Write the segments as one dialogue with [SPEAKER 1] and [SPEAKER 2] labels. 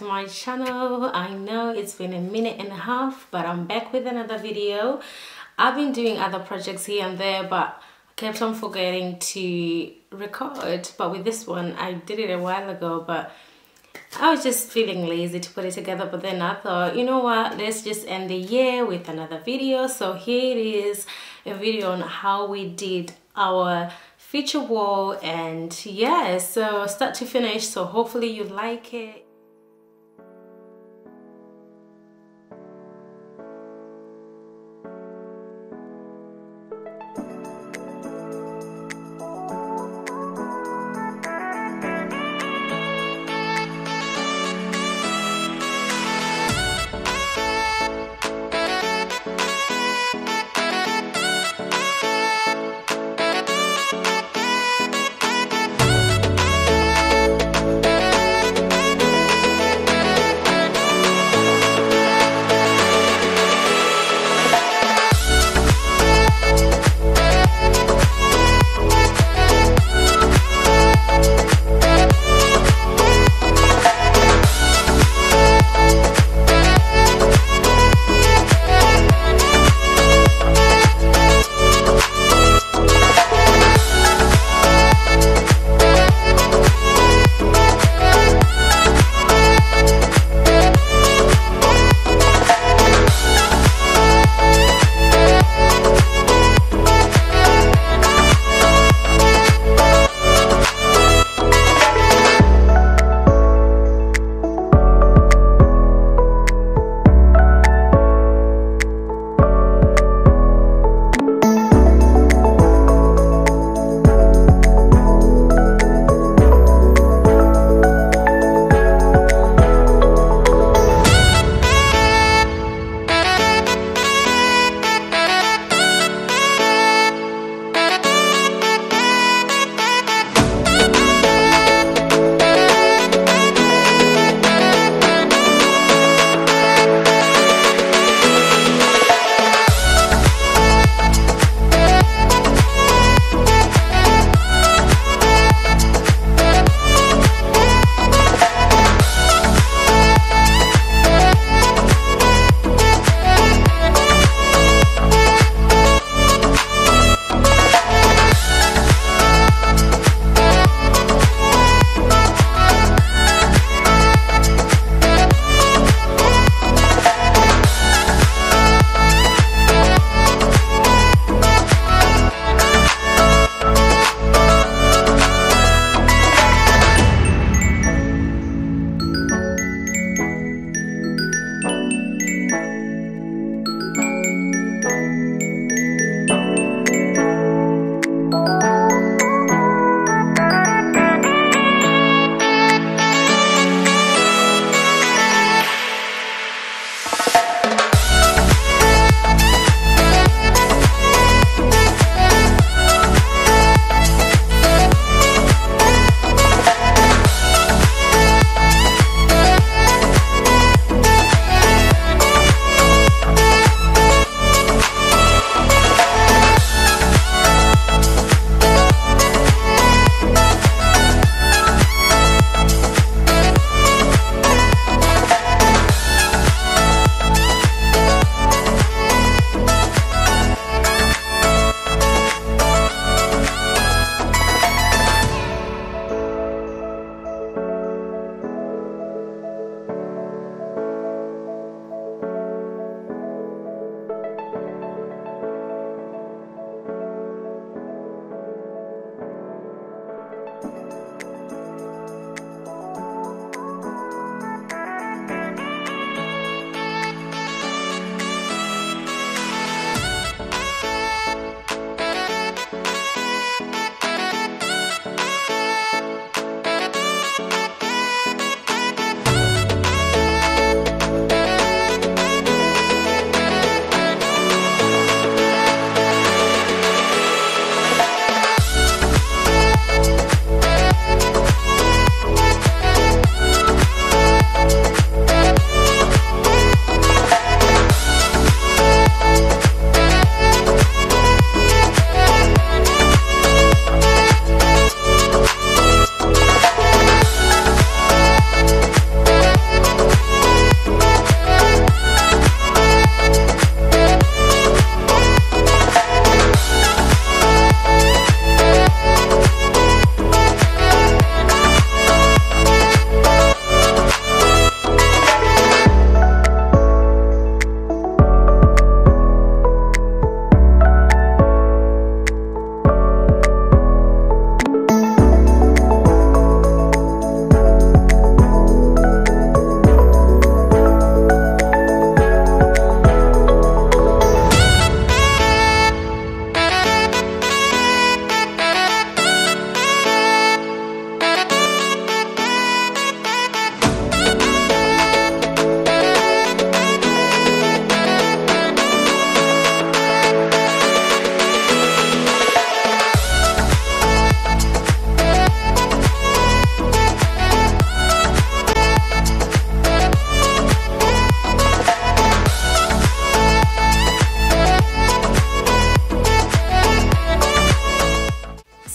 [SPEAKER 1] to my channel. I know it's been a minute and a half, but I'm back with another video. I've been doing other projects here and there, but kept on forgetting to record. But with this one, I did it a while ago, but I was just feeling lazy to put it together. But then I thought, you know what, let's just end the year with another video. So here it is, a video on how we did our feature wall, and yeah, so start to finish, so hopefully you like it.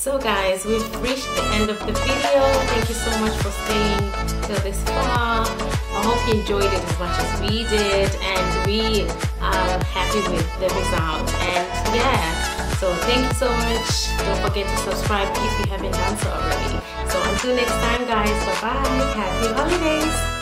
[SPEAKER 1] So guys, we've reached the end of the video. Thank you so much for staying till this far. I hope you enjoyed it as much as we did, and we are happy with the result. And yeah, so thank you so much. Don't forget to subscribe if you haven't done so already. So until next time guys, bye bye, happy holidays.